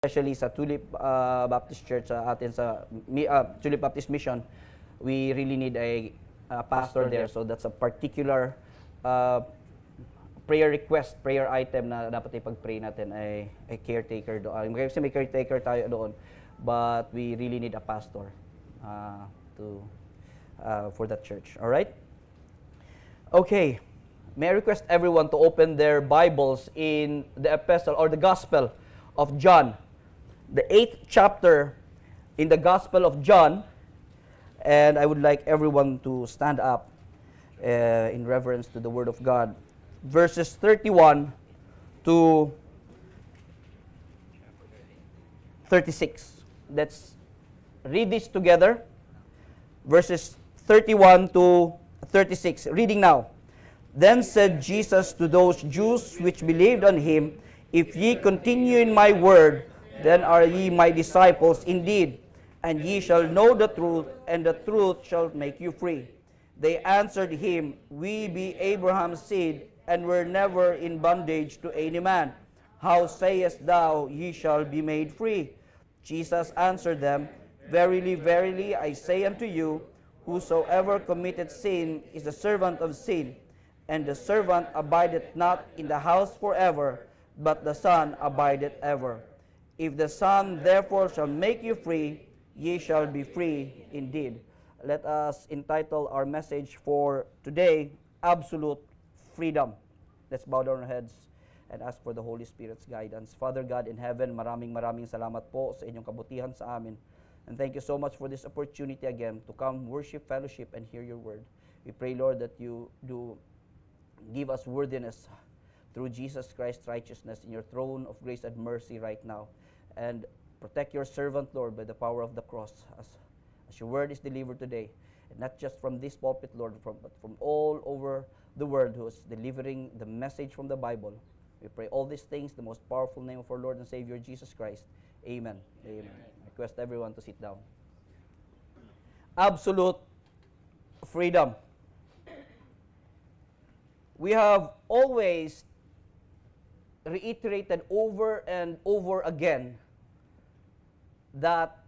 especially sa Tulip Baptist Church sa atin sa Tulip Baptist Mission, we really need a pastor there. So that's a particular prayer request, prayer item na dapat ipag-pray natin ay caretaker doon. Kasi may caretaker tayo doon, but we really need a pastor for that church. All right? Okay. May I request everyone to open their Bibles in the epistle or the Gospel of John, the 8th chapter in the Gospel of John, and I would like everyone to stand up in reverence to the Word of God. Verses 31 to 36. Let's read this together. Verses 31 to 36. Reading now. Then said Jesus to those Jews which believed on him, If ye continue in my word, then are ye my disciples indeed, and ye shall know the truth, and the truth shall make you free. They answered him, We be Abraham's seed, and were never in bondage to any man. How sayest thou, ye shall be made free? Jesus answered them, Verily, verily, I say unto you, whosoever committeth sin is the servant of sin, and the servant abideth not in the house forever, but the Son abideth ever. If the Son therefore shall make you free, ye shall be free indeed. Let us entitle our message for today, Absolute Freedom. Let's bow down our heads and ask for the Holy Spirit's guidance. Father God in heaven, maraming salamat po sa inyong kabutihan sa amin. And thank you so much for this opportunity again to come worship, fellowship, and hear your word. We pray, Lord, that you do give us worthiness through Jesus Christ's righteousness in your throne of grace and mercy right now. And protect your servant, Lord, by the power of the cross as your word is delivered today. And not just from this pulpit, Lord, but from all over the world who is delivering the message from the Bible. We pray all these things in the most powerful name of our Lord and Savior, Jesus Christ. Amen. Amen. I request everyone to sit down. Absolute freedom. We have always reiterated over and over again that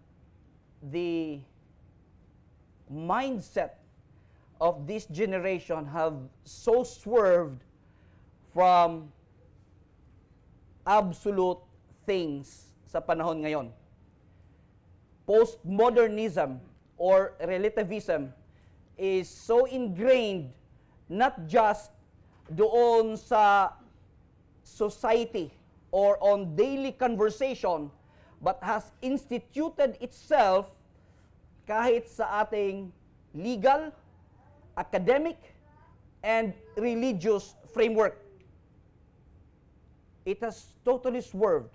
the mindset of this generation have so swerved from absolute things sa panahon ngayon. Postmodernism or relativism is so ingrained not just doon sa society or on daily conversation, but has instituted itself kahit sa ating legal, academic, and religious framework. It has totally swerved.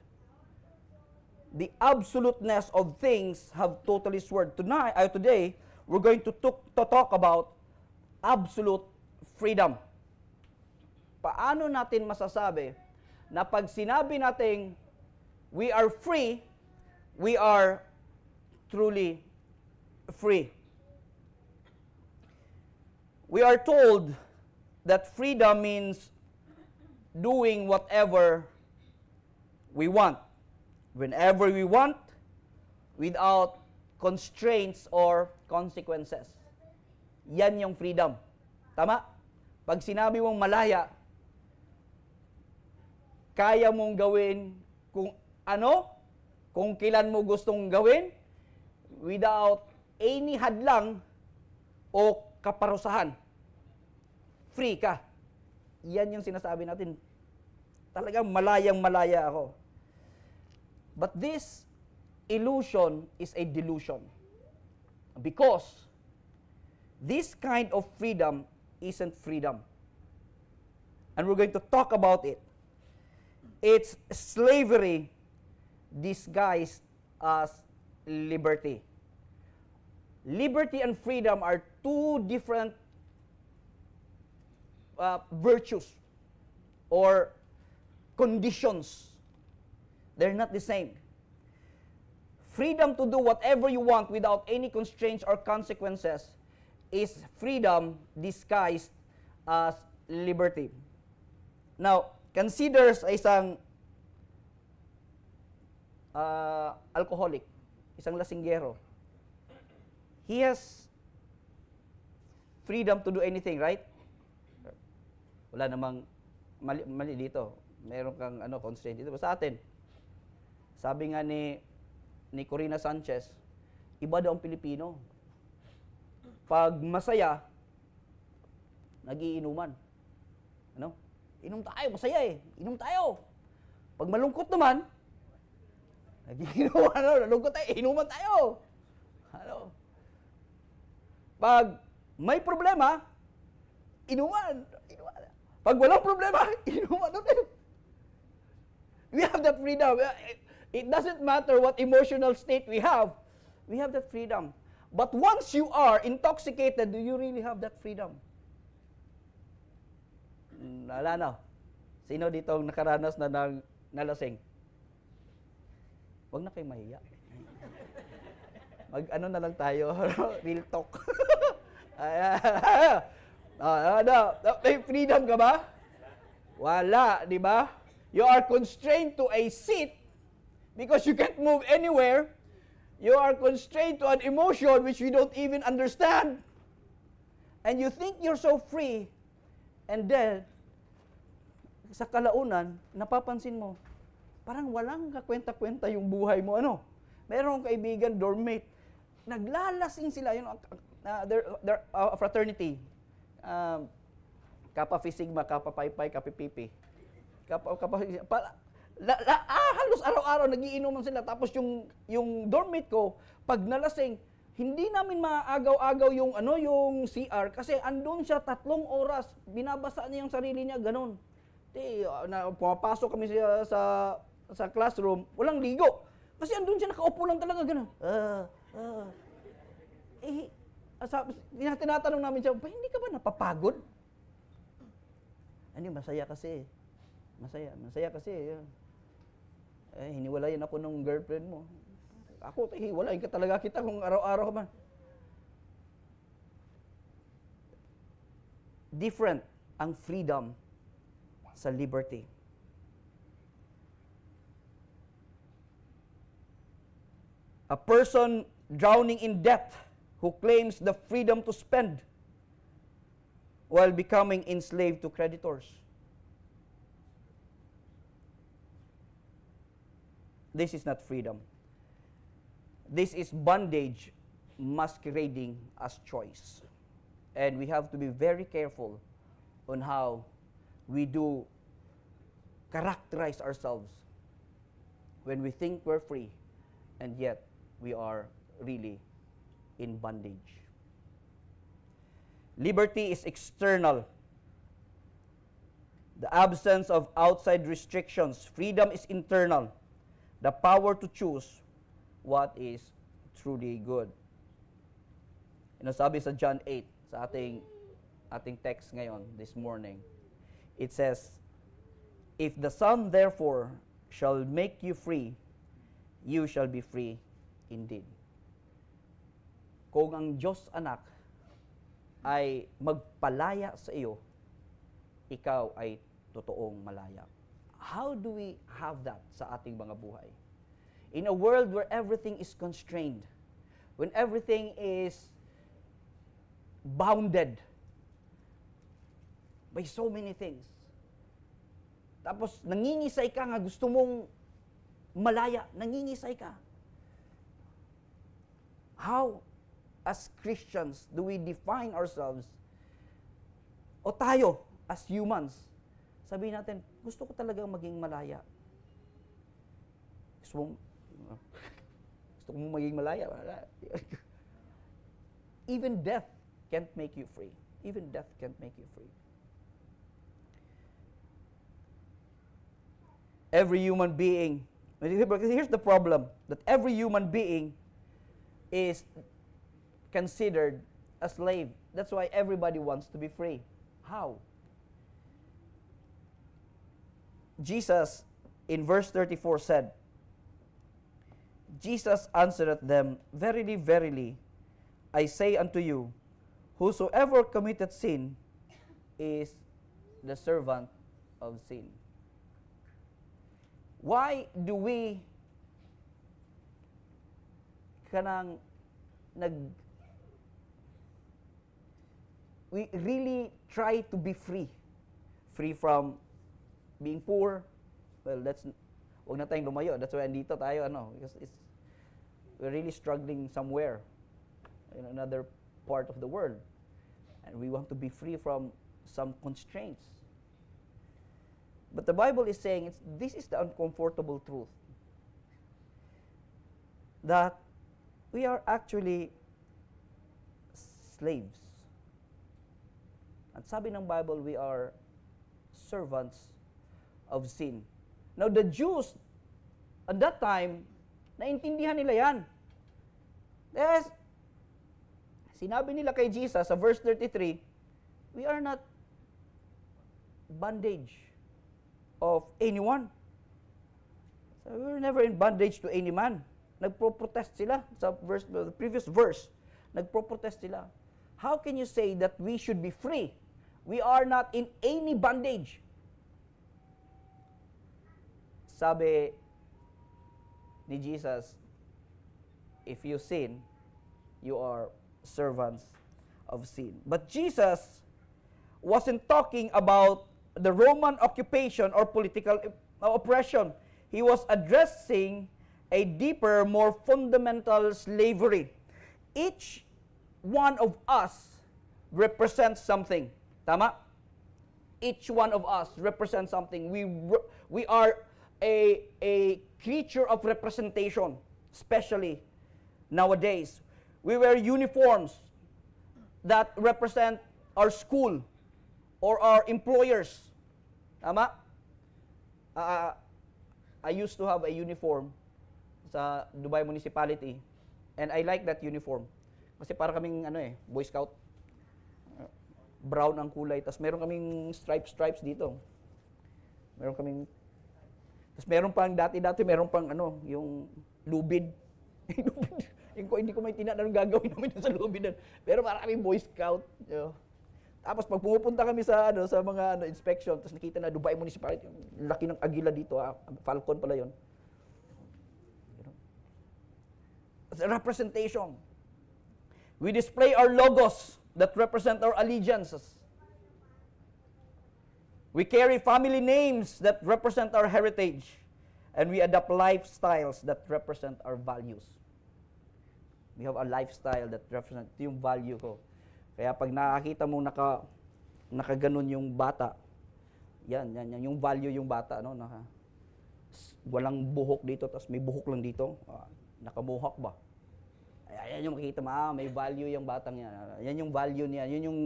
The absoluteness of things have totally swerved. Today, we're going to talk about absolute freedom. Paano natin masasabi na pag sinabi nating we are free, we are truly free? We are told that freedom means doing whatever we want, whenever we want, without constraints or consequences. Yan yung freedom. Tama? Pag sinabi mong malaya, kaya mong gawin kung ano, kung kailan mo gustong gawin, without any hadlang o kaparusahan. Free ka. Yan yung sinasabi natin. Talagang malayang-malaya ako. But this illusion is a delusion. Because this kind of freedom isn't freedom. And we're going to talk about it. It's slavery disguised as liberty. Liberty and freedom are two different virtues or conditions. They're not the same. Freedom to do whatever you want without any constraints or consequences is freedom disguised as liberty. Now, consider sa isang alcoholic, isang lasinggero. He has freedom to do anything, right? Wala namang mali dito. Meron kang constraint dito. Sa atin, sabi nga ni Corina Sanchez, iba daw ang Pilipino. Pag masaya, nagiinuman. Inom tayo, masaya eh. Inom tayo. Pag malungkot naman, nagiinuman, nalungkot tayo, inuman tayo. Pag may problema, inuman. Pag walang problema, inuman ulit. We have that freedom. It doesn't matter what emotional state we have that freedom. But once you are intoxicated, do you really have that freedom? Wala na. Sino dito ang nakaranas na nalasing? Huwag na kayo mahiya. Na lang tayo, real talk. May freedom ka ba? Wala, di ba? You are constrained to a seat because you can't move anywhere. You are constrained to an emotion which you don't even understand. And you think you're so free. And then, sa kalaunan, napapansin mo, parang walang kakwenta-kwenta yung buhay mo. Meron kang kaibigan, dormmate, naglalasing sila. They're a fraternity. Kappa Phi Sigma, Kappa Pi Pi, Kappa Pipi. Halos araw-araw nagiinuman sila. Tapos yung dormmate ko, pag nalasing, hindi namin maagaw-agaw yung CR kasi andun siya 3 oras. Binabasa niya yung sarili niya, ganun. Pumapasok kami sa classroom, walang ligo. Kasi andun siya, nakaupo lang talaga, ganun. Tinatanong namin siya, hindi ka ba napapagod? Masaya kasi. Masaya kasi. Hiniwalayan ako ng girlfriend mo. Ako, hiwalayin ka talaga kita kung araw-araw ka man. Different ang freedom sa liberty. A person drowning in debt who claims the freedom to spend while becoming enslaved to creditors. This is not freedom. This is bondage masquerading as choice. And we have to be very careful on how we do characterize ourselves when we think we're free and yet we are really in bondage. Liberty is external. The absence of outside restrictions. Freedom is internal. The power to choose what is truly good. Sabi sa John 8, sa ating text ngayon, this morning, it says, "If the Son therefore shall make you free, you shall be free indeed." Kung ang Diyos anak ay magpalaya sa iyo, ikaw ay totoong malaya. How do we have that sa ating mga buhay? In a world where everything is constrained, when everything is bounded by so many things, tapos nangingisay ka nga, gusto mong malaya, nangingisay ka. How, as Christians, do we define ourselves? O tayo, as humans, sabihin natin, gusto ko talagang maging malaya. Gusto mong maging malaya. Even death can't make you free. Even death can't make you free. Every human being, here's the problem, that every human being is considered a slave. That's why everybody wants to be free. How? Jesus, in verse 34, said, Jesus answered them, "Verily, verily, I say unto you, whosoever committeth sin is the servant of sin." Why do we kanang we really try to be free. Free from being poor. Well, wag na tayong lumayo. That's why andito tayo, because we're really struggling somewhere in another part of the world. And we want to be free from some constraints. But the Bible is saying this is the uncomfortable truth. That we are actually slaves. At sabi ng Bible, we are servants of sin. Now, the Jews, at that time, naintindihan nila yan. Yes, sinabi nila kay Jesus sa verse 33, we are not bondage of anyone. So we were never in bondage to any man. Nagpro-protest sila sa the previous verse. Nagpro-protest sila. How can you say that we should be free? We are not in any bondage. Sabi ni Jesus, if you sin, you are servants of sin. But Jesus wasn't talking about the Roman occupation or political oppression. He was addressing a deeper, more fundamental slavery. Each one of us represents something. Tama? Each one of us represents something. We are a creature of representation, especially nowadays. We wear uniforms that represent our school or our employers. Tama? I used to have a uniform sa Dubai Municipality, and I like that uniform. Kasi para kaming Boy Scout. Brown ang kulay, tas meron kaming stripes dito. Meron kaming tas meron pang dati meron pang yung lubid. Hindi ko maintindihan anong gagawin namin sa lubid. Pero para kaming Boy Scout. Tapos pag pumupunta kami sa mga inspection, tapos nakita na Dubai Municipality, yung laki ng agila dito, falcon pala 'yon. It's a representation. We display our logos that represent our allegiances. We carry family names that represent our heritage. And we adopt lifestyles that represent our values. We have a lifestyle that represents yung value ko. Kaya pag nakakita mong nakaganon yung bata, yan, yung value yung bata, walang buhok dito, tapos may buhok lang dito, nakabuhok ba? Ayan yung makikita mo, may value yung batang yan. Yan yung value niya. Yun yung,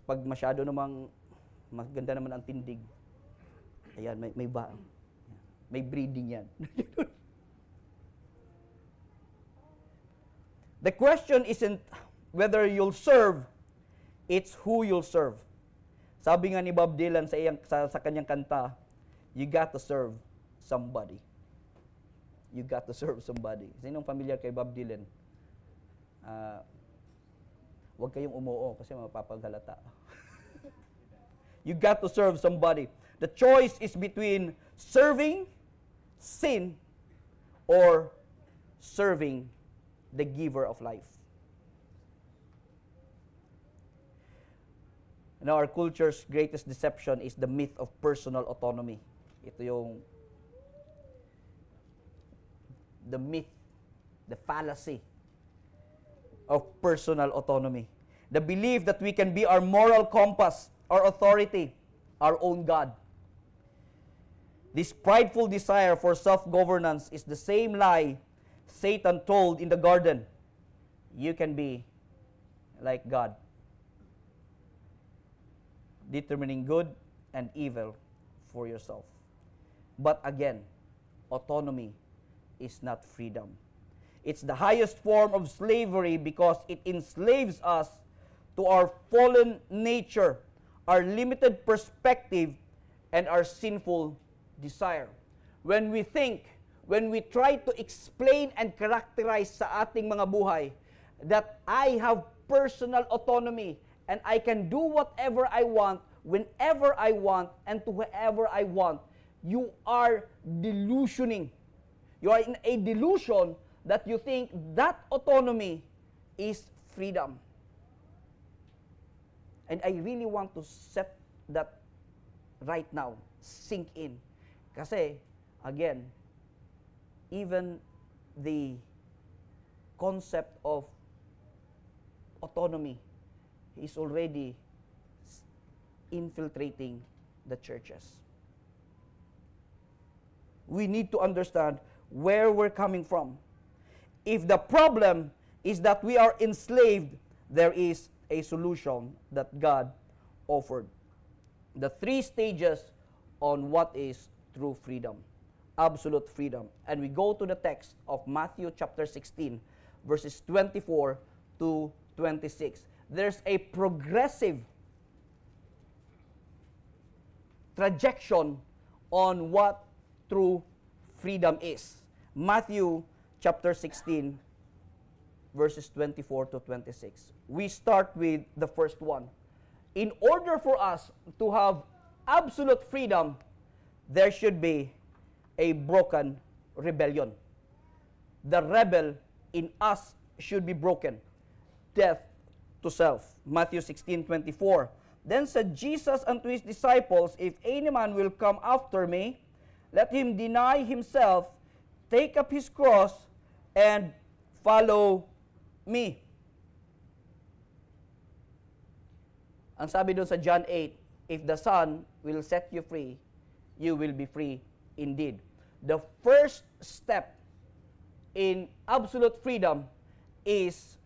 pag masyado namang, maganda naman ang tindig. Ayan, may breeding yan. The question isn't whether you'll serve, it's who you'll serve. Sabi nga ni Bob Dylan sa kanyang kanta, you got to serve somebody. You got to serve somebody. Sinong familiar kay Bob Dylan? Huwag kayong umuo kasi mapapaghalata. You got to serve somebody. The choice is between serving sin or serving the giver of life. Now, our culture's greatest deception is the myth of personal autonomy. Ito yung the myth, the fallacy of personal autonomy. The belief that we can be our moral compass, our authority, our own God. This prideful desire for self-governance is the same lie Satan told in the garden. You can be like God, determining good and evil for yourself. But again, autonomy is not freedom. It's the highest form of slavery because it enslaves us to our fallen nature, our limited perspective, and our sinful desire. When we try to explain and characterize sa ating mga buhay that I have personal autonomy and I can do whatever I want, whenever I want, and to whoever I want, you are delusioning. You are in a delusion that you think that autonomy is freedom. And I really want to set that right now, sink in. Kasi, again, even the concept of autonomy is already infiltrating the churches. We need to understand where we're coming from. If the problem is that we are enslaved, there is a solution that God offered. The 3 stages on what is true freedom. Absolute freedom. And we go to the text of Matthew chapter 16, verses 24 to 26. There's a progressive trajectory on what true freedom is. Matthew chapter 16, verses 24 to 26. We start with the first one. In order for us to have absolute freedom, there should be a broken rebellion. The rebel in us should be broken. Death to self. Matthew 16:24. Then said Jesus unto his disciples, If any man will come after me, let him deny himself, take up his cross, and follow me. Ang sabi doon sa John 8, if the Son will set you free, you will be free indeed. The first step in absolute freedom is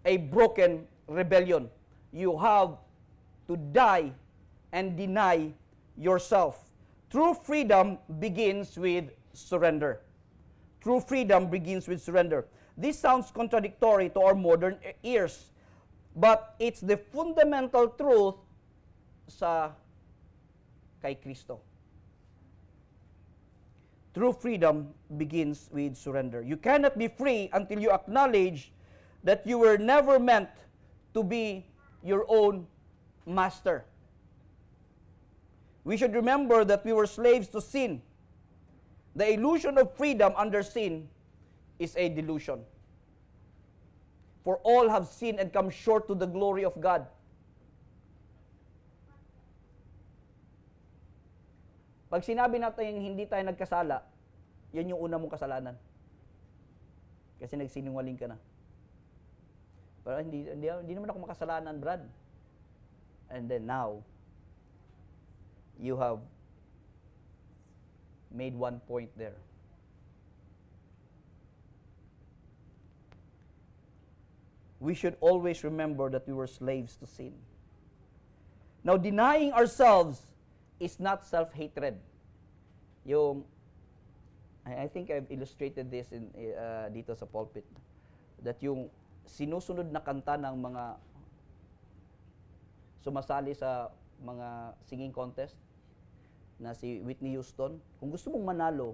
a broken rebellion. You have to die and deny yourself. True freedom begins with surrender. True freedom begins with surrender. This sounds contradictory to our modern ears, but it's the fundamental truth sa kay Kristo. True freedom begins with surrender. You cannot be free until you acknowledge that you were never meant to be your own master. We should remember that we were slaves to sin. The illusion of freedom under sin is a delusion. For all have sinned and come short to the glory of God. Pag sinabi natin hindi tayo nagkasala, yan yung una mong kasalanan. Kasi nagsinungaling ka na. Pero hindi naman ako makasalanan, Brad. And then now, you have made one point there. We should always remember that we were slaves to sin. Now, denying ourselves is not self-hatred. I think I've illustrated this dito sa pulpit. That yung sinusunod na kanta ng mga sumasali sa mga singing contest na si Whitney Houston. Kung gusto mong manalo,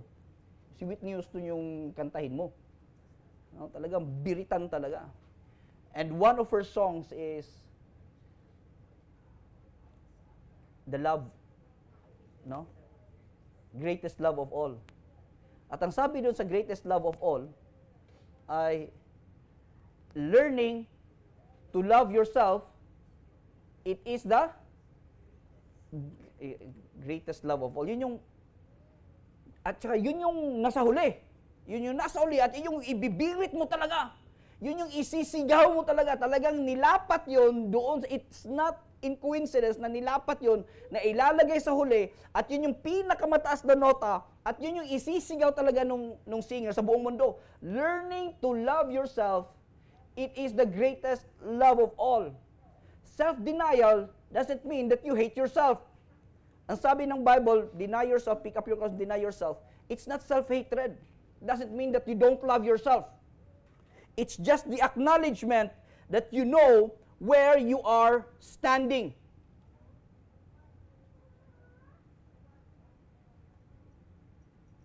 si Whitney Houston yung kantahin mo. No, talagang biritan talaga. And one of her songs is The Love, no? Greatest Love of All. At ang sabi doon sa Greatest Love of All ay learning to love yourself, it is the greatest love of all. Yun yung, at saka yun yung nasa huli. Yun yung nasa huli at yun yung ibibirit mo talaga. Yun yung isisigaw mo talaga. Talagang nilapat yun doon. It's not in coincidence na nilapat yun, na ilalagay sa huli, at yun yung pinakamataas na nota, at yun yung isisigaw talaga nung singer sa buong mundo. Learning to love yourself, it is the greatest love of all. Self-denial doesn't mean that you hate yourself. Ang sabi ng Bible, deny yourself, pick up your cross, deny yourself. It's not self-hatred. Doesn't mean that you don't love yourself. It's just the acknowledgement that you know where you are standing.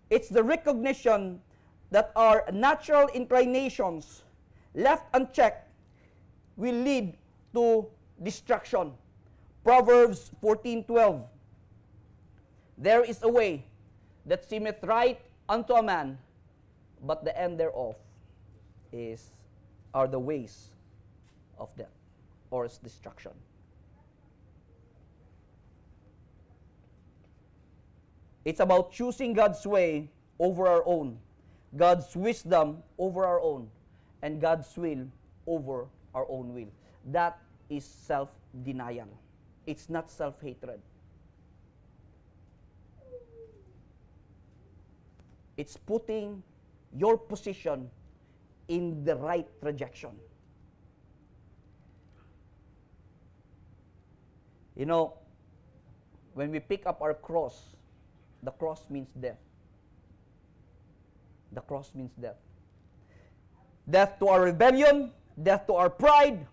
It's the recognition that our natural inclinations, left unchecked, will lead to destruction. Proverbs 14:12. There is a way that seemeth right unto a man, but the end thereof are the ways of death, or its destruction. It's about choosing God's way over our own, God's wisdom over our own, and God's will over our own will. That is self-denial. It's not self-hatred. It's putting your position in the right trajectory. You know, when we pick up our cross, the cross means death. The cross means death. Death to our rebellion, death to our pride,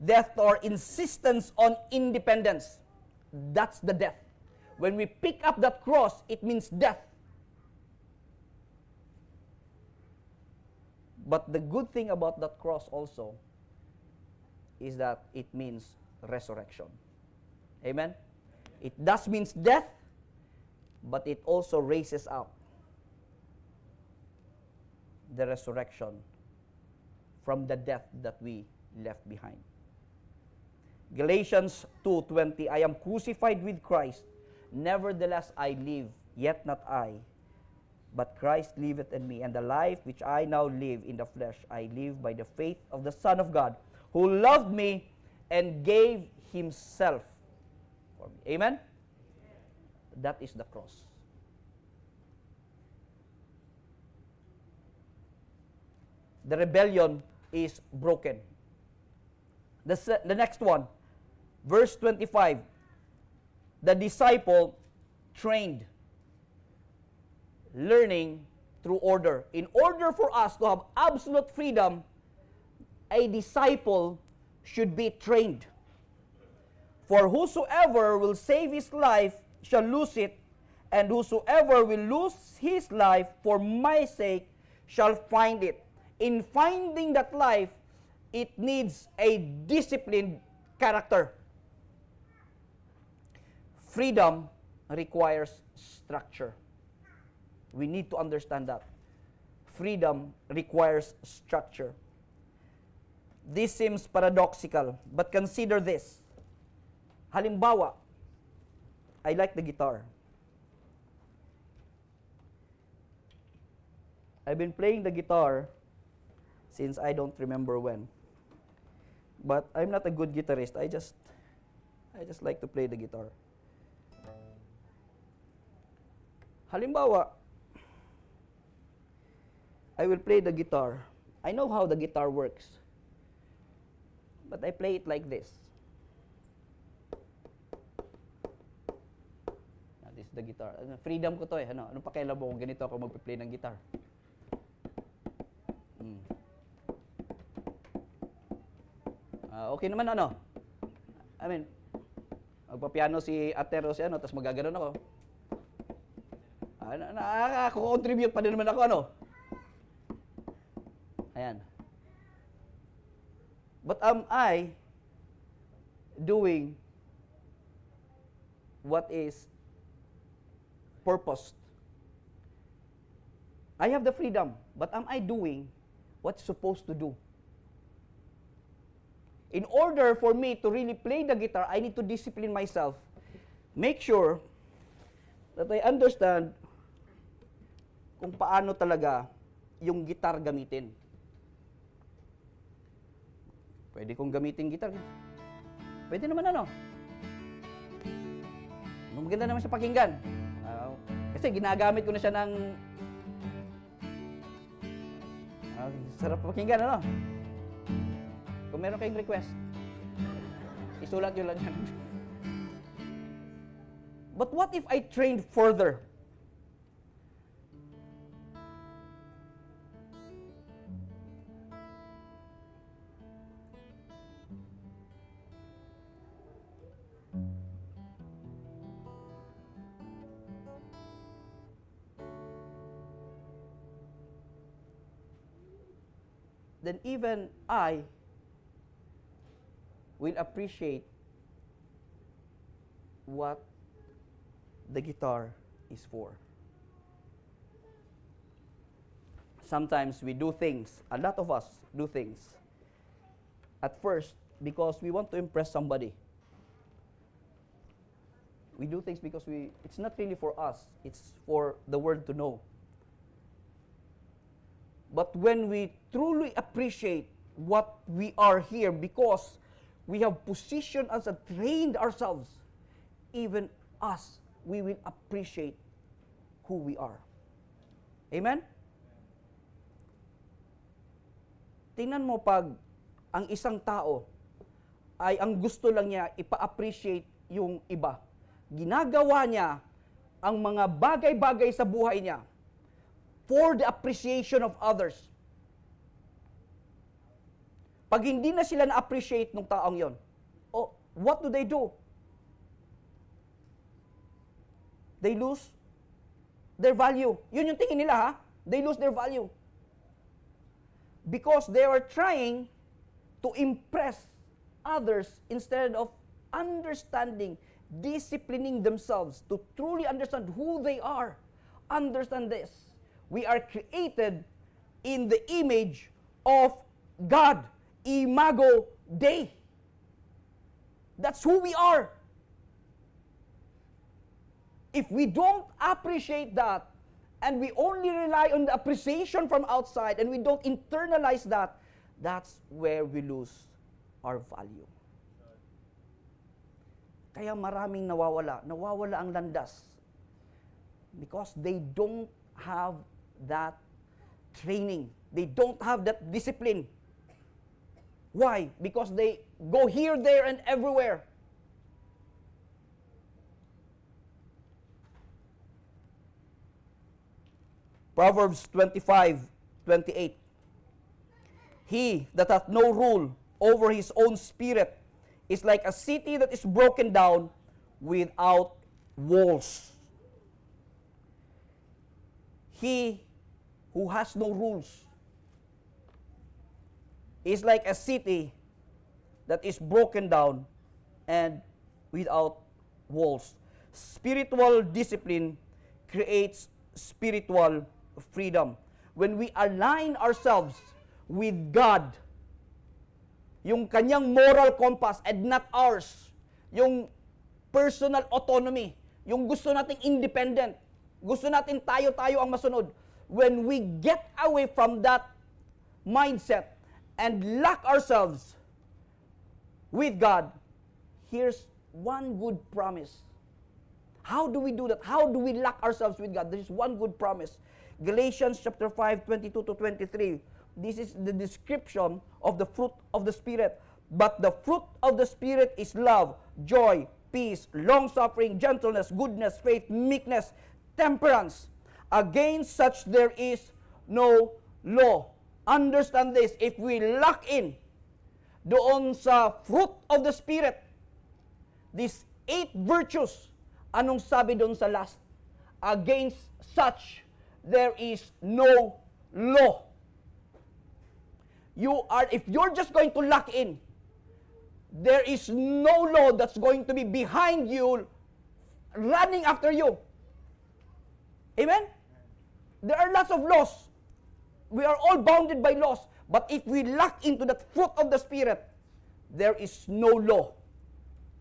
death to our insistence on independence. That's the death. When we pick up that cross, it means death. But the good thing about that cross also is that it means resurrection. Amen? It does means death, but it also raises up the resurrection from the death that we left behind. Galatians 2:20, I am crucified with Christ, nevertheless I live, yet not I, but Christ liveth in me, and the life which I now live in the flesh, I live by the faith of the Son of God, who loved me and gave himself for me. Amen? That is the cross. The rebellion is broken. The next one, verse 25, the disciple trained, learning through order. In order for us to have absolute freedom, a disciple should be trained. For whosoever will save his life shall lose it, and whosoever will lose his life for my sake shall find it. In finding that life, it needs a disciplined character. Freedom requires structure. We need to understand that. Freedom requires structure. This seems paradoxical, but consider this. Halimbawa, I like the guitar. I've been playing the guitar since I don't remember when. But I'm not a good guitarist. I just like to play the guitar. Halimbawa, I will play the guitar. I know how the guitar works. But I play it like this. Now, this is the guitar. Freedom ko to eh. Anong pakialam mo kung ganito ako magpe-play ng guitar? Okay naman ano? I mean, magpa-piano si Atero si tapos magaganon ako. Nakaka-contribute pa din naman ako Ayan. But am I doing what is purposed? I have the freedom, but am I doing what's supposed to do? In order for me to really play the guitar, I need to discipline myself. Make sure that I understand kung paano talaga yung guitar gamitin. Pwede kong gamitin guitar. Pwede naman Maganda naman siya pakinggan. Kasi ginagamit ko na siya ng sarap pakinggan Kung meron kayong request, isulat yun lang yan. But what if I trained further? Then even I will appreciate what the guitar is for. sometimes we do things, a lot of us do things, at first, because we want to impress somebody. We do things because it's not really for us, it's for the world to know. But when we truly appreciate what we are here, because we have positioned us and trained ourselves, even us, we will appreciate who we are. Amen? Tingnan mo pag ang isang tao ay ang gusto lang niya ipa-appreciate yung iba. Ginagawa niya ang mga bagay-bagay sa buhay niya for the appreciation of others. Pag hindi na sila na-appreciate ng taong yon, what do? They lose their value. Yun yung tingin nila, ha? They lose their value. Because they are trying to impress others instead of understanding, disciplining themselves to truly understand who they are. Understand this. We are created in the image of God. Imago Dei. That's who we are. If we don't appreciate that, and we only rely on the appreciation from outside, and we don't internalize that, that's where we lose our value. Kaya maraming nawawala. Nawawala ang landas. Because they don't have that training. They don't have that discipline. Why? Because they go here, there, and everywhere. Proverbs 25:28. He that hath no rule over his own spirit is like a city that is broken down without walls. He who has no rules is like a city that is broken down and without walls. Spiritual discipline creates spiritual freedom. When we align ourselves with God, yung kanyang moral compass and not ours, yung personal autonomy, yung gusto nating independent, gusto natin tayo-tayo ang masunod. When we get away from that mindset and lock ourselves with God, here's one good promise. How do we do that? How do we lock ourselves with God? There is one good promise. Galatians chapter 5, 22 to 23. This is the description of the fruit of the Spirit. But the fruit of the Spirit is love, joy, peace, long-suffering, gentleness, goodness, faith, meekness, temperance. Against such there is no law. Understand this, if we lock in doon sa fruit of the Spirit, these 8 virtues, anong sabi doon sa last? Against such there is no law. If you're just going to lock in, there is no law that's going to be behind you, running after you. Amen? There are lots of laws. We are all bounded by laws. But if we lock into that fruit of the Spirit, there is no law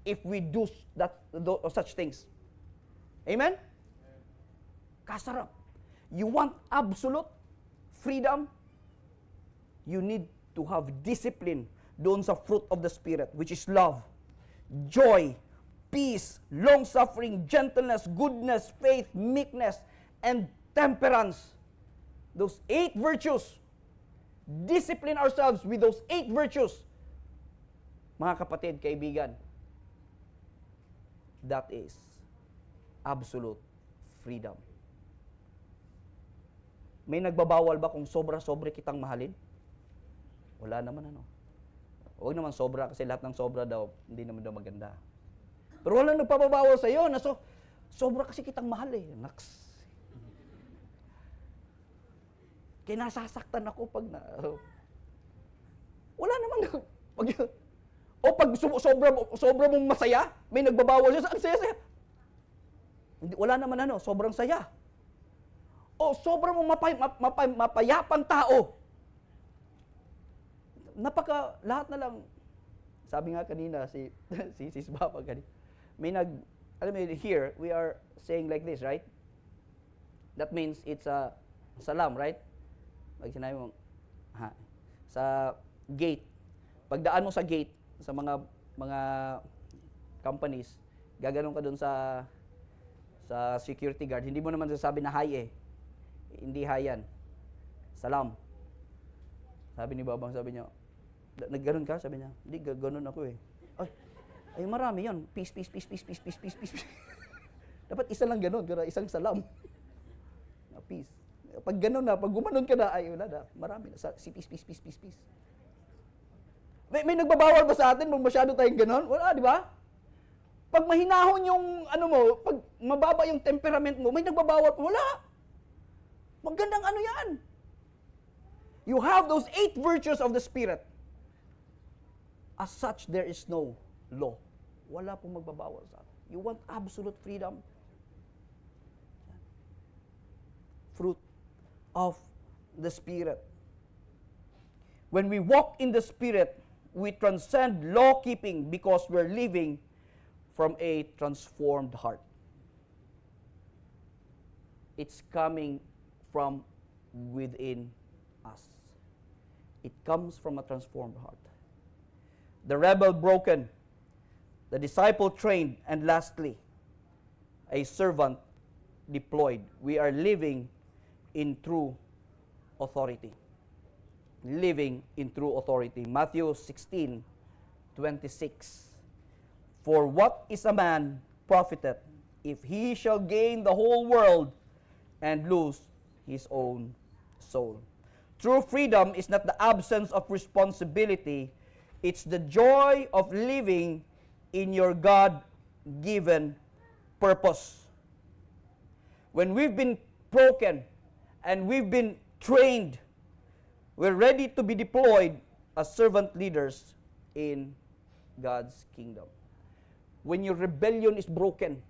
if we do such things. Amen? Kasarap. You want absolute freedom? You need to have discipline doon sa fruit of the Spirit, which is love, joy, peace, long-suffering, gentleness, goodness, faith, meekness, and temperance. Those 8 virtues. Discipline ourselves with those 8 virtues. Mga kapatid, kaibigan, that is absolute freedom. May nagbabawal ba kung sobra-sobra kitang mahalin? Wala naman ano. Huwag naman sobra kasi lahat ng sobra daw, hindi naman daw maganda. Pero walang nagpapabawal sa iyo na sobra kasi kitang mahal eh. Naks. Kaya nasasaktan ako pag wala naman. Pag sobra mong masaya, may nagbabawal siya. Ang saya-saya. Wala naman sobrang saya. o sobrang mapayapang tao. Lahat na lang, sabi nga kanina, si Sis Baba kanina, alam mo, here, we are saying like this, right? That means it's a salam, right? Pag sinabi mo, sa gate, pagdaan mo sa gate, sa mga companies, gaganon ka dun sa security guard, hindi mo naman sasabi na hi eh. Hindi hi yan. Salam. Sabi ni Babang, sabi niya, nagganon ka? Sabi niya, hindi, gaganon ako eh. Ay, marami yan. Peace, peace, peace, peace, peace, peace, peace, peace. Dapat isa lang ganon, isang salam. Peace. Pag ganon na, pag gumanon ka na, ay wala na, marami na. Si peace, peace, peace, peace, peace. May nagbabawal ba sa atin kung masyado tayong ganon? Wala, di ba? Pag mahinahon yung, pag mababa yung temperament mo, may nagbabawal pa. Wala. Magandang yan. You have those 8 virtues of the Spirit. As such, there is no law. Wala pong magbabawal sa atin. You want absolute freedom? Fruit of the Spirit. When we walk in the Spirit, we transcend law-keeping because we're living from a transformed heart. It's coming from within us. It comes from a transformed heart. The rebel broken, the disciple trained, and lastly, a servant deployed. We are living in true authority. Living in true authority. Matthew 16:26. For what is a man profited if he shall gain the whole world and lose his own soul? True freedom is not the absence of responsibility, it's the joy of living in your God-given purpose. When we've been broken and we've been trained, we're ready to be deployed as servant leaders in God's kingdom. When your rebellion is broken,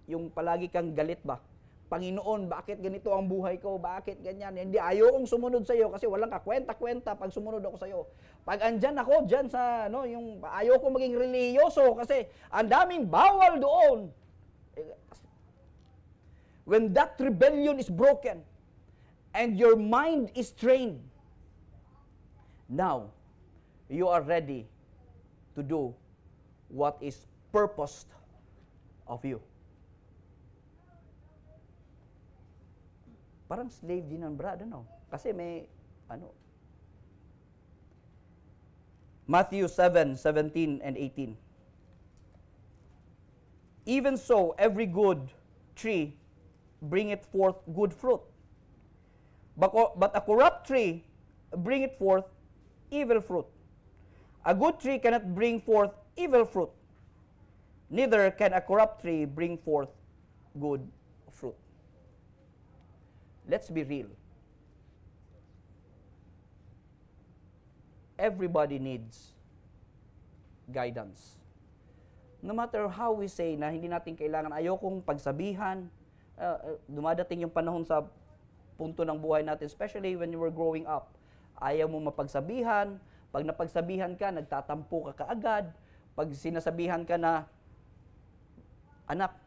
yung palagi kang galit ba? Panginoon, bakit ganito ang buhay ko? Bakit ganyan? Hindi, ayokong sumunod sa iyo kasi walang kakwenta-kwenta pag sumunod ako sa iyo. Pag andyan ako, dyan sa, yung ayoko maging reliyoso kasi ang daming bawal doon. When that rebellion is broken and your mind is trained, now, you are ready to do what is purposed of you. Parang slave din ang brad, Kasi may, Matthew 7:17 and 18. Even so, every good tree bringeth forth good fruit. But a corrupt tree bringeth forth evil fruit. A good tree cannot bring forth evil fruit. Neither can a corrupt tree bring forth good fruit. Let's be real. Everybody needs guidance. No matter how we say na hindi natin kailangan, ayokong pagsabihan, dumadating yung panahon sa punto ng buhay natin, especially when you were growing up. Ayaw mo mapagsabihan, pag napagsabihan ka, nagtatampo ka kaagad, pag sinasabihan ka na, anak,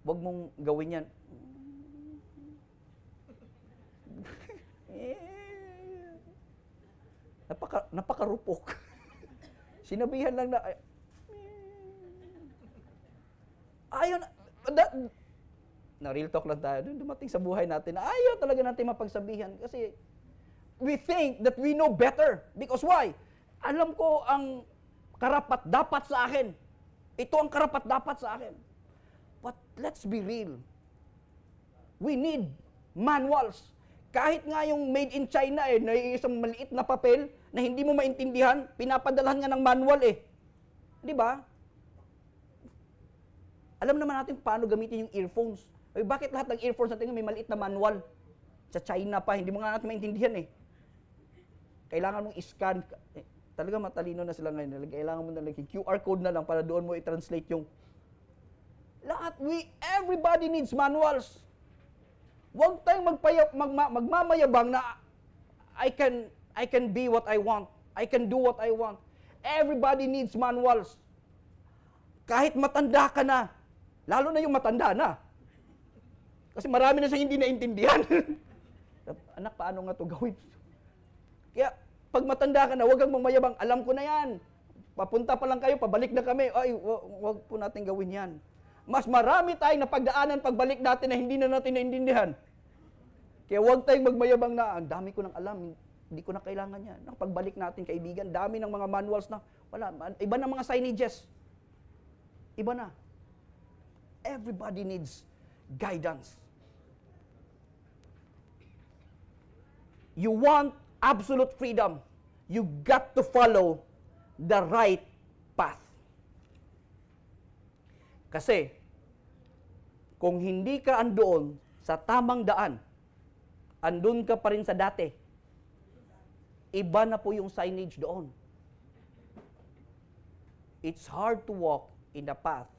wag mong gawin yan. Napakarupok. Sinabihan lang na, ayaw na real talk lang tayo, dumating sa buhay natin, ayaw talaga natin mapagsabihan kasi we think that we know better. Because why? Alam ko ang karapat-dapat sa akin. Ito ang karapat-dapat sa akin. But let's be real. We need manuals. Kahit nga yung made in China na isang maliit na papel na hindi mo maintindihan, pinapadalhan nga ng manual Di ba? Alam naman natin paano gamitin yung earphones. Bakit lahat ng earphones natin may maliit na manual? Sa China pa, hindi mo nga natin maintindihan Kailangan mong i-scan. Talaga matalino na sila ngayon. Kailangan mo na QR code na lang para doon mo i-translate yung... Everybody needs manuals. Huwag tayong magmamayabang na I can be what I want. I can do what I want. Everybody needs manuals. Kahit matanda ka na, lalo na yung matanda na. Kasi marami na siyang hindi naintindihan. Anak, paano nga to gawin? Kaya, pag matanda ka na, huwag kang mamayabang. Alam ko na yan. Papunta pa lang kayo, pabalik na kami. Ay, huwag po natin gawin yan. Mas marami tayong napagdaanan pagbalik natin na hindi na natin naintindihan. Kaya huwag tayong magmayabang na, ang dami ko nang alam, hindi ko na kailangan yan. Pagbalik natin, kaibigan, dami ng mga manuals na, wala, iba na mga signages. Iba na. Everybody needs guidance. You want absolute freedom. You got to follow the right path. Kasi, kung hindi ka andoon sa tamang daan, andun ka pa rin sa dati, iba na po yung signage doon. It's hard to walk in the path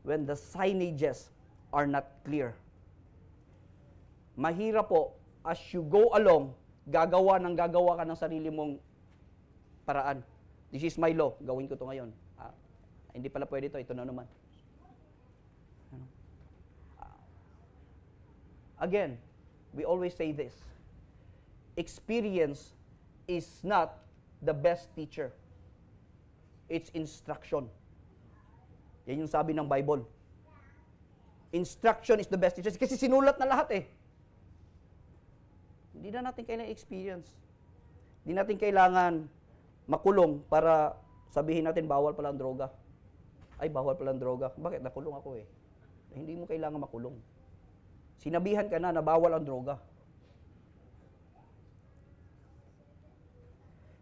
when the signages are not clear. Mahirap po, as you go along, gagawa ka ng sarili mong paraan. This is my law, gawin ko to ngayon. Hindi pala pwede ito na naman. Again, we always say this. Experience is not the best teacher. It's instruction. Yan yung sabi ng Bible. Instruction is the best teacher. Kasi sinulat na lahat eh. Hindi na natin kailangan experience. Hindi natin kailangan makulong para sabihin natin bawal pala ang droga. Ay, bawal pala ang droga. Bakit? Nakulong ako eh. Hindi mo kailangan makulong. Sinabihan ka na bawal ang droga.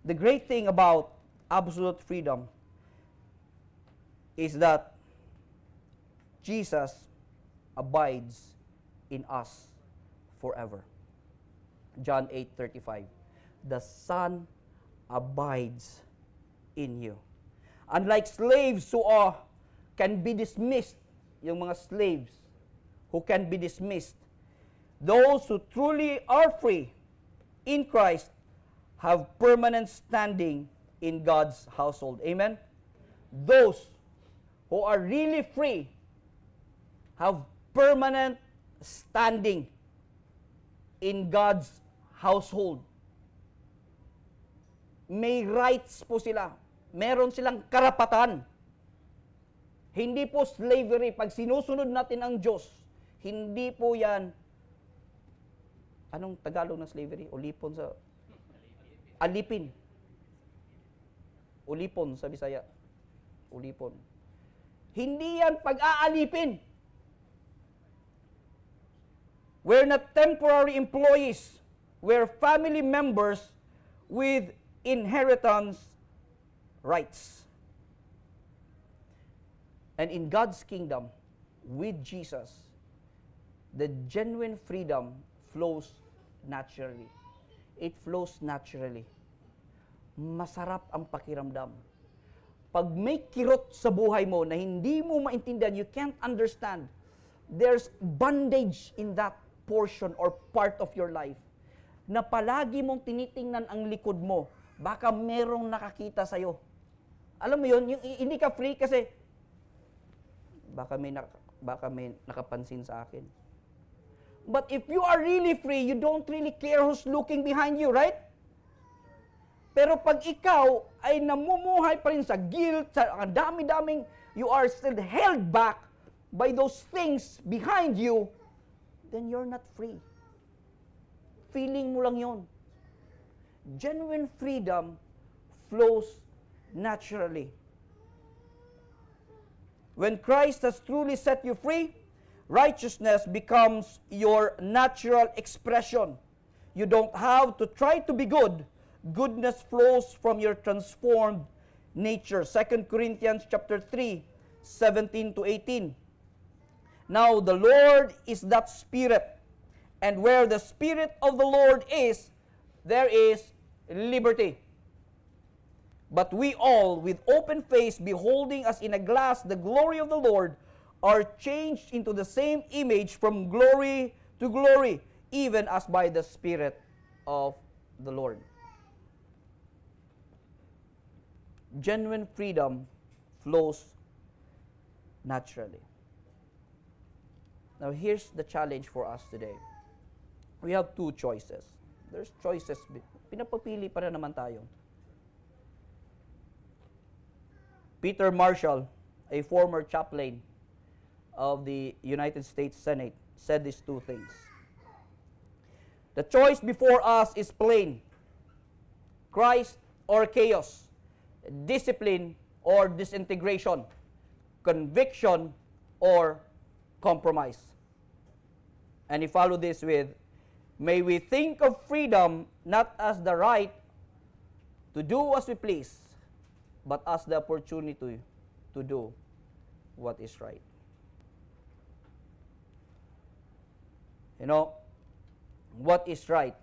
The great thing about absolute freedom is that Jesus abides in us forever. John 8:35. The Son abides in you. Unlike slaves who can be dismissed, yung mga slaves who can be dismissed, those who truly are free in Christ have permanent standing in God's household. Amen? Those who are really free have permanent standing in God's household. May rights po sila. Meron silang karapatan. Hindi po slavery. Pag sinusunod natin ang Diyos, hindi po yan, anong Tagalog ng slavery? Ulipon sa, alipin. Ulipon sa Bisaya. Ulipon. Hindi yan pag-aalipin. We're not temporary employees. We're family members with inheritance rights. And in God's kingdom, with Jesus, the genuine freedom flows naturally. It flows naturally. Masarap ang pakiramdam. Pag may kirot sa buhay mo na hindi mo maintindihan, you can't understand, there's bondage in that portion or part of your life na palagi mong tinitingnan ang likod mo, baka merong nakakita sa'yo. Alam mo yun, yung hindi ka free kasi baka may nakapansin sa akin. But if you are really free, you don't really care who's looking behind you, right? Pero pag ikaw ay namumuhay pa rin sa guilt, sa dami-daming, you are still held back by those things behind you, then you're not free. Feeling mo lang yon. Genuine freedom flows naturally. When Christ has truly set you free, righteousness becomes your natural expression. You don't have to try to be good. Goodness flows from your transformed nature. 2 Corinthians chapter 3, 17 to 18. Now the Lord is that Spirit, and where the Spirit of the Lord is, there is liberty. But we all, with open face, beholding as in a glass the glory of the Lord, are changed into the same image from glory to glory, even as by the Spirit of the Lord. Genuine freedom flows naturally. Now, here's the challenge for us today. We have two choices. There's choices. Pinapapili pa rin naman tayo. Peter Marshall, a former chaplain of the United States Senate, said these two things. The choice before us is plain. Christ or chaos. Discipline or disintegration. Conviction or compromise. And he followed this with, may we think of freedom not as the right to do as we please, but as the opportunity to do what is right. You know, what is right,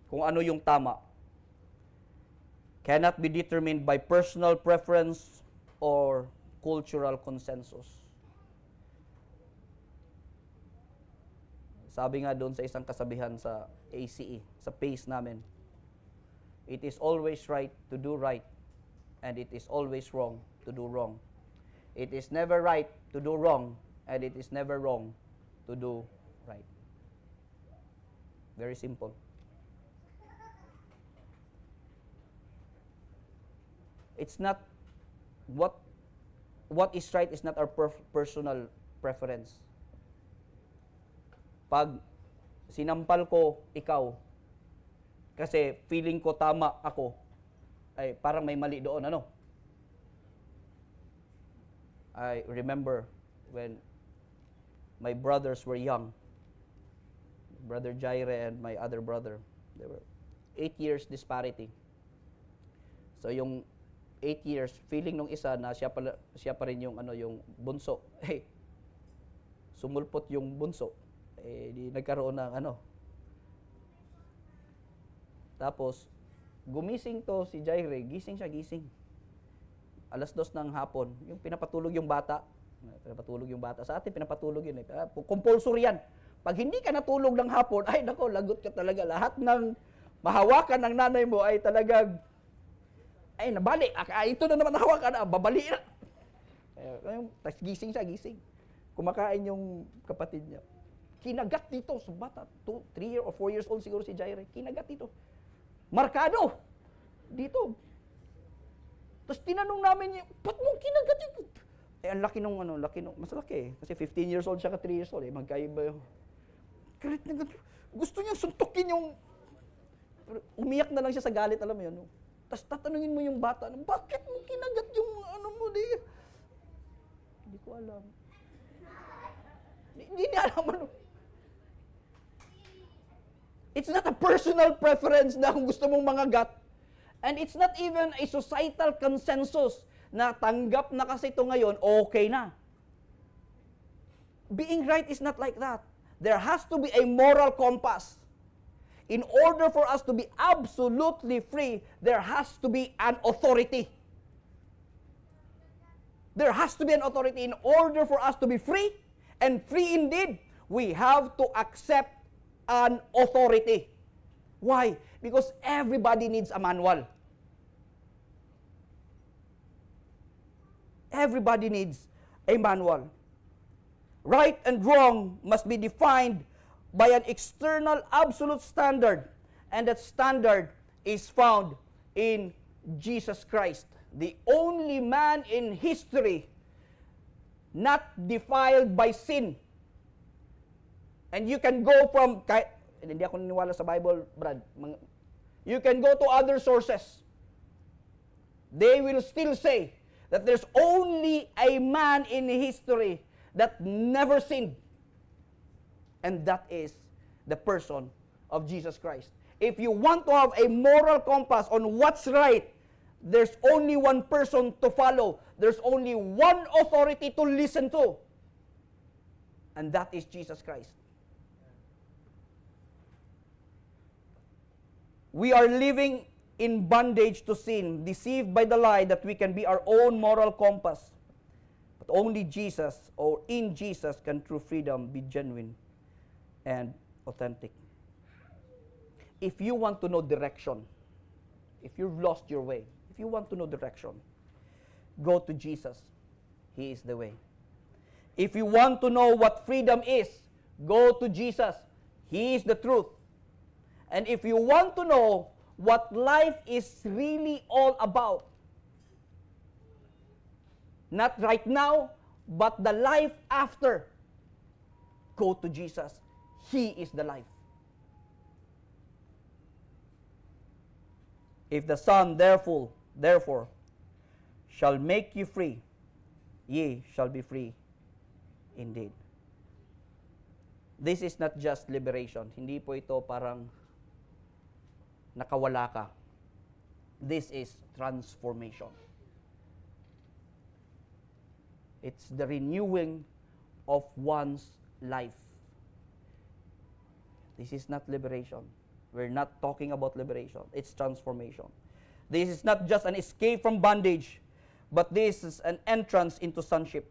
kung ano yung tama, cannot be determined by personal preference or cultural consensus. Sabi nga doon sa isang kasabihan sa ACE, sa PACE namin, it is always right to do right, and it is always wrong to do wrong. It is never right to do wrong, and it is never wrong to do right. Very simple. It's not, what is right is not our personal preference. Pag sinampal ko ikaw, kasi feeling ko tama ako, ay parang may mali doon, ano? I remember when my brothers were young, Brother Jaire and my other brother, they were 8 years disparity. So yung 8 years, feeling nung isa na siya pa rin yung yung bunso. Eh, sumulpot yung bunso. Eh, di nagkaroon ng Tapos, gumising to si Jaire, gising. Alas 2 ng hapon, yung pinapatulog yung bata. Sa atin, pinapatulog yun. Compulsory yan. Pag hindi ka natulog ng hapon, ay nako, lagot ka talaga. Lahat ng mahawakan ng nanay mo ay talagang, ay nabali. Ito na naman nahawakan, babali na. Tapos gising. Kumakain yung kapatid niya. Kinagat dito sa bata. 3 or 4 years old siguro si Jaire. Kinagat dito. Markado! Dito. Tapos tinanong namin niya, ba't mong kinagat dito? Eh, ang laki nung, mas laki eh. Kasi 15 years old siya ka 3 years old eh. Magkaiba yung, galit na galit. Gusto niya suntukin yung, umiyak na lang siya sa galit, alam mo yun. Tapos tatanungin mo yung bata, bakit mo kinagat yung mo di? Hindi ko alam. Hindi niya alam It's not a personal preference na kung gusto mong mangagat. And it's not even a societal consensus na tanggap na kasi ito ngayon, okay na. Being right is not like that. There has to be a moral compass. In order for us to be absolutely free, there has to be an authority. There has to be an authority. In order for us to be free, and free indeed, we have to accept an authority. Why? Because everybody needs a manual. Everybody needs a manual. Right and wrong must be defined by an external absolute standard, and that standard is found in Jesus Christ, the only man in history not defiled by sin. And you can go from, hindi ako niniwala sa Bible, Brad. You can go to other sources. They will still say that there's only a man in history that never sinned. And that is the person of Jesus Christ. If you want to have a moral compass on what's right, there's only one person to follow. There's only one authority to listen to. And that is Jesus Christ. We are living in bondage to sin, deceived by the lie that we can be our own moral compass. But only Jesus, or in Jesus, can true freedom be genuine and authentic. if you want to know direction, if you've lost your way, if you want to know direction, go to Jesus. He is the way. If you want to know what freedom is, go to Jesus. He is the truth. And if you want to know what life is really all about, not right now, but the life after, go to Jesus. He is the life. If the Son therefore shall make you free, ye shall be free indeed. This is not just liberation. Hindi po ito parang nakawala ka. This is transformation. It's the renewing of one's life. This is not liberation. We're not talking about liberation. It's transformation. This is not just an escape from bondage, but this is an entrance into sonship.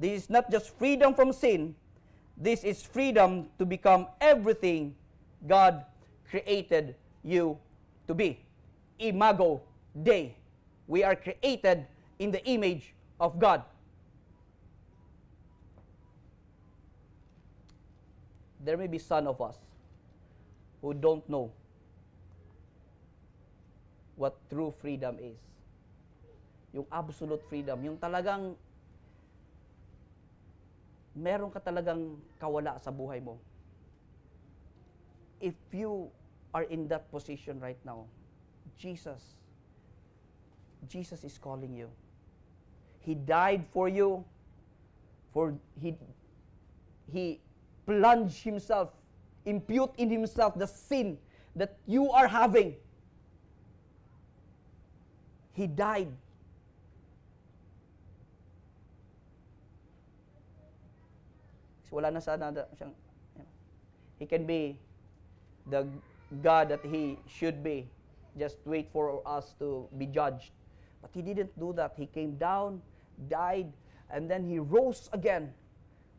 This is not just freedom from sin. This is freedom to become everything God created you to be. Imago Dei. We are created in the image of God. There may be some of us who don't know what true freedom is. Yung absolute freedom, yung talagang meron ka talagang kawala sa buhay mo. If you are in that position right now, Jesus is calling you. He died for you. He plunged himself, impute in himself the sin that you are having. He died. Wala na sana siyang, he can be the God that he should be. Just wait for us to be judged. But he didn't do that. He came down, died, and then he rose again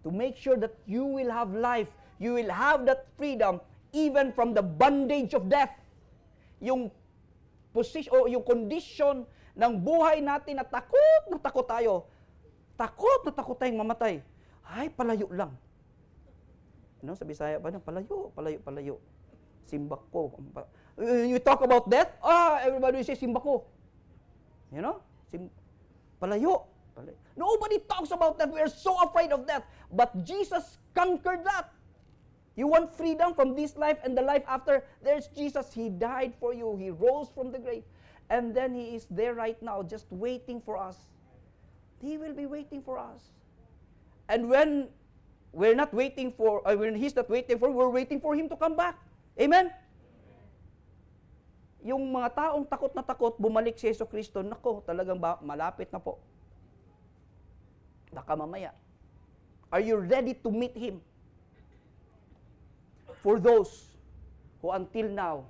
to make sure that you will have life. You will have that freedom even from the bondage of death. Yung position o yung condition ng buhay natin na takot tayo. Takot na takot tayong mamatay. Ay, palayo lang. No, sa Bisaya ba nang palayo. Simbak ko. You talk about death? Everybody will say simbak ko. You know? Palayo. Nobody talks about that. We are so afraid of death. But Jesus conquered that. You want freedom from this life and the life after? There's Jesus. He died for you. He rose from the grave. And then He is there right now just waiting for us. He will be waiting for us. And when we're not waiting for, when He's not waiting for, we're waiting for Him to come back. Amen? Yung mga taong takot na takot, bumalik si Yesu Cristo, nako, talagang malapit na po. Baka mamaya. Are you ready to meet Him? For those who until now,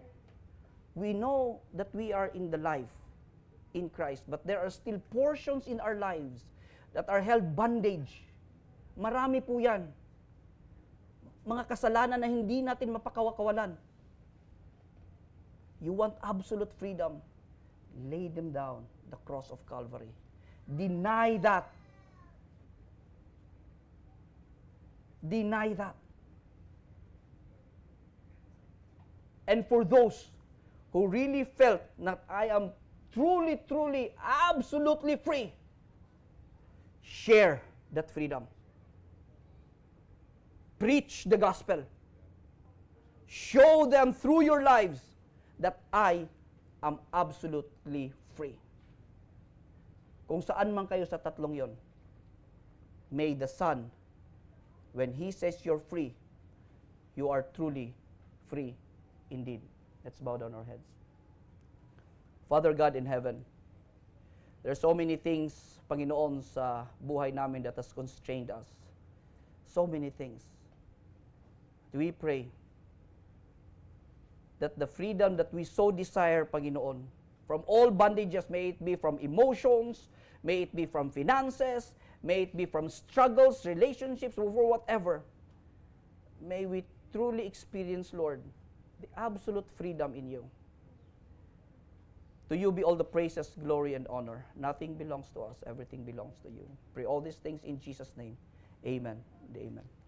we know that we are in the life in Christ, but there are still portions in our lives that are held bondage. Marami po yan. Mga kasalanan na hindi natin mapakawakawalan. You want absolute freedom? Lay them down, the cross of Calvary. Deny that. Deny that. And for those who really felt that I am truly, absolutely free, share that freedom. Preach the gospel. Show them through your lives that I am absolutely free. Kung saan man kayo sa tatlong yon, may the Son, when He says you're free, you are truly free indeed. Let's bow down our heads. Father God in heaven, there are so many things, Panginoon, sa buhay namin that has constrained us. So many things. We pray that the freedom that we so desire, Panginoon, from all bondages, may it be from emotions, may it be from finances, may it be from struggles, relationships, or whatever, may we truly experience, Lord, The absolute freedom in you. To you be all the praises, glory, and honor. Nothing belongs to us. Everything belongs to you. Pray all these things in Jesus' name. Amen and amen.